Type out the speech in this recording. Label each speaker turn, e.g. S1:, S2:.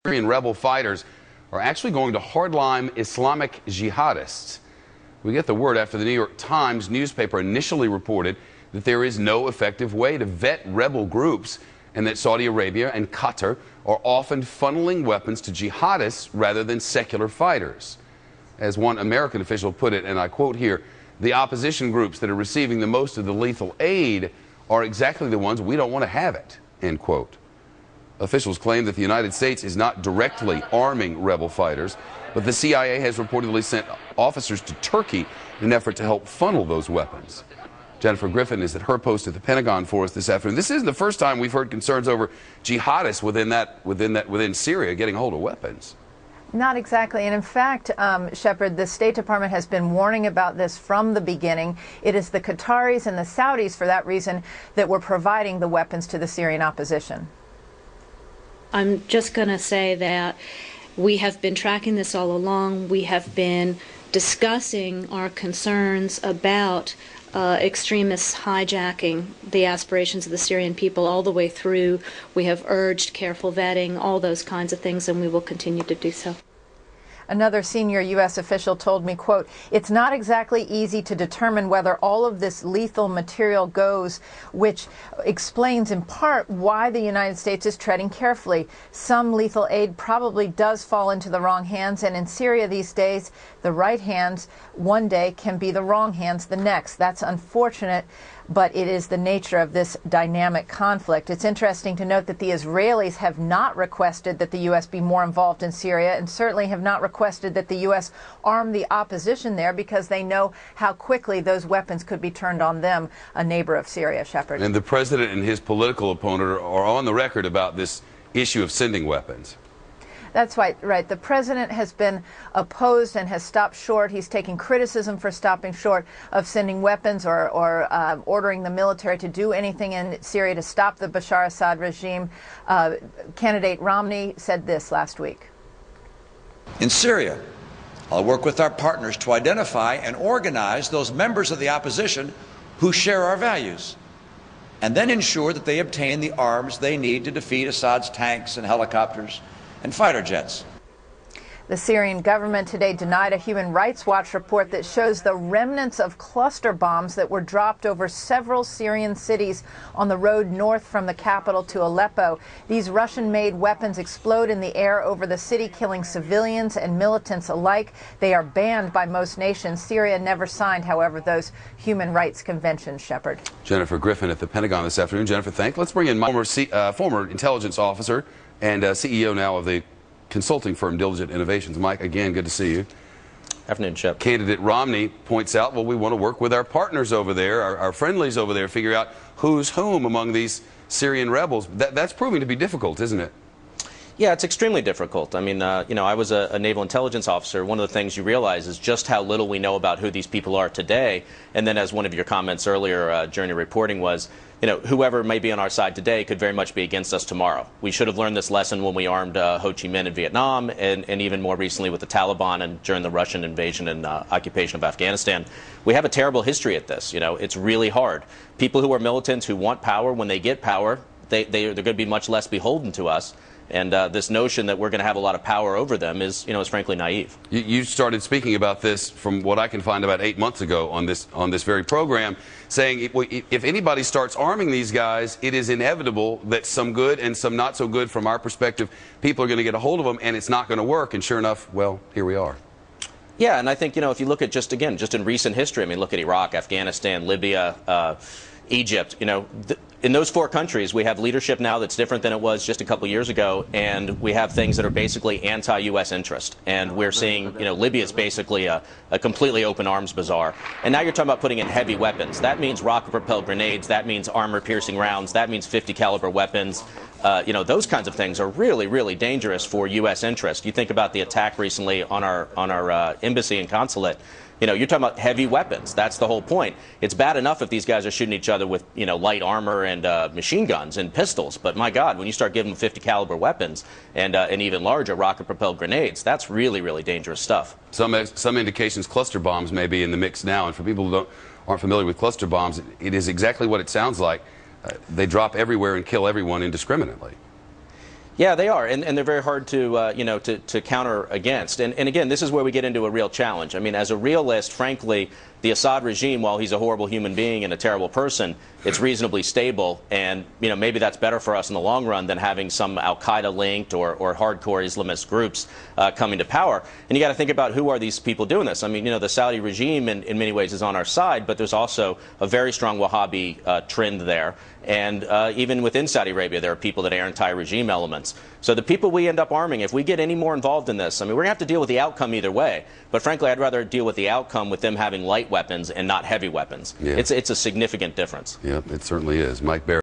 S1: Syrian rebel fighters are actually going to hardline Islamic jihadists. We get the word after the New York Times newspaper initially reported that there is no effective way to vet rebel groups and that Saudi Arabia and Qatar are often funneling weapons to jihadists rather than secular fighters. As one American official put it, and I quote here, "The opposition groups that are receiving the most of the lethal aid are exactly the ones we don't want to have it," end quote. Officials claim that the United States is not directly arming rebel fighters, but the CIA has reportedly sent officers to Turkey in an effort to help funnel those weapons. Jennifer Griffin is at her post at the Pentagon for us this afternoon. This isn't the first time we've heard concerns over jihadists within Syria getting a hold of weapons.
S2: Not exactly. And in fact, Shepard, the State Department has been warning about this from the beginning. It is the Qataris and the Saudis, for that reason, that were providing the weapons to the Syrian opposition.
S3: I'm just going to say that we have been tracking this all along. We have been discussing our concerns about extremists hijacking the aspirations of the Syrian people all the way through. We have urged careful vetting, all those kinds of things, and we will continue to do so.
S2: Another senior U.S. official told me, quote, "It's not exactly easy to determine whether all of this lethal material goes," which explains in part why the United States is treading carefully. Some lethal aid probably does fall into the wrong hands, and in Syria these days, the right hands one day can be the wrong hands the next. That's unfortunate, but it is the nature of this dynamic conflict. It's interesting to note that the Israelis have not requested that the U.S. be more involved in Syria, and certainly have not requested that the U.S. arm the opposition there, because they know how quickly those weapons could be turned on them, a neighbor of Syria. Shepard.
S1: And the president and his political opponent are on the record about this issue of sending weapons.
S2: That's right. The president has been opposed and has stopped short. He's taking criticism for stopping short of sending weapons or ordering the military to do anything in Syria to stop the Bashar Assad regime. Candidate Romney said this last week.
S4: In Syria, I'll work with our partners to identify and organize those members of the opposition who share our values, and then ensure that they obtain the arms they need to defeat Assad's tanks and helicopters and fighter jets.
S2: The Syrian government today denied a Human Rights Watch report that shows the remnants of cluster bombs that were dropped over several Syrian cities on the road north from the capital to Aleppo. These Russian-made weapons explode in the air over the city, killing civilians and militants alike. They are banned by most nations. Syria never signed, however, those human rights conventions. Shepard.
S1: Jennifer Griffin at the Pentagon this afternoon. Jennifer, thanks. Let's bring in former intelligence officer and CEO now of the consulting firm Diligent Innovations. Mike, again, good to see you.
S5: Afternoon, Shep.
S1: Candidate Romney points out, well, we want to work with our partners over there, our friendlies over there, figure out who's whom among these Syrian rebels. That's proving to be difficult, isn't it?
S5: Yeah, it's extremely difficult. I mean, I was a naval intelligence officer. One of the things you realize is just how little we know about who these people are today. And then, as one of your comments earlier during your reporting was, whoever may be on our side today could very much be against us tomorrow. We should have learned this lesson when we armed Ho Chi Minh in Vietnam, and even more recently with the Taliban and during the Russian invasion and occupation of Afghanistan. We have a terrible history at this. It's really hard. People who are militants who want power, when they get power, they're going to be much less beholden to us. And this notion that we're going to have a lot of power over them is frankly naive.
S1: You started speaking about this, from what I can find, about 8 months ago on this very program, saying if anybody starts arming these guys, it is inevitable that some good and some not so good, from our perspective, people are going to get a hold of them, and it's not going to work. And sure enough, well, here we are.
S5: Yeah, and I think if you look at just in recent history, I mean, look at Iraq, Afghanistan, Libya, Egypt, in those four countries, we have leadership now that's different than it was just a couple years ago, and we have things that are basically anti-U.S. interest. And we're seeing, Libya is basically a completely open arms bazaar. And now you're talking about putting in heavy weapons. That means rocket-propelled grenades. That means armor-piercing rounds. That means 50-caliber weapons. Those kinds of things are really, really dangerous for U.S. interest. You think about the attack recently on our embassy and consulate. You're talking about heavy weapons. That's the whole point. It's bad enough if these guys are shooting each other with, light armor and machine guns and pistols. But my God, when you start giving them 50-caliber weapons and even larger rocket-propelled grenades, that's really, really dangerous stuff.
S1: Some indications cluster bombs may be in the mix now. And for people who aren't familiar with cluster bombs, it is exactly what it sounds like. They drop everywhere and kill everyone indiscriminately.
S5: Yeah, they are, and they're very hard to to counter against. And again, this is where we get into a real challenge. I mean, as a realist, frankly, the Assad regime, while he's a horrible human being and a terrible person, it's reasonably stable, and maybe that's better for us in the long run than having some Al-Qaeda linked or hardcore Islamist groups coming to power. And you got to think about who are these people doing this. I mean, the Saudi regime in many ways is on our side, but there's also a very strong Wahhabi trend there. And even within Saudi Arabia, there are people that are anti-regime elements. So the people we end up arming, if we get any more involved in this, I mean, we're going to have to deal with the outcome either way. But frankly, I'd rather deal with the outcome with them having light weapons and not heavy weapons. Yeah. It's a significant difference.
S1: Yeah, it certainly is. Mike Barrett.